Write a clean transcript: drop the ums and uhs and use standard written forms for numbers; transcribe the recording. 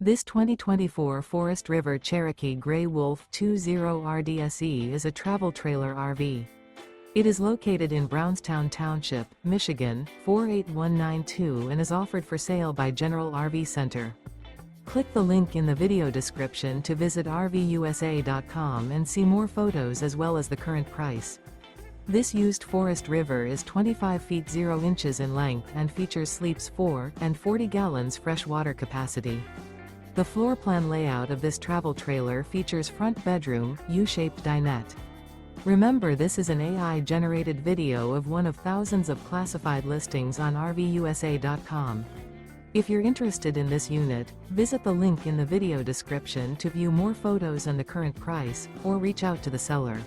This 2024 Forest River Cherokee Grey Wolf 20 RDSE is a travel trailer RV. It is located in Brownstown Township, Michigan, 48192 and is offered for sale by General RV Center. Click the link in the video description to visit RVUSA.com and see more photos as well as the current price. This used Forest River is 25 feet 0 inches in length and features sleeps 4 and 40 gallons fresh water capacity. The floor plan layout of this travel trailer features front bedroom, U-shaped dinette. Remember, this is an AI-generated video of one of thousands of classified listings on RVUSA.com. If you're interested in this unit, visit the link in the video description to view more photos and the current price, or reach out to the seller.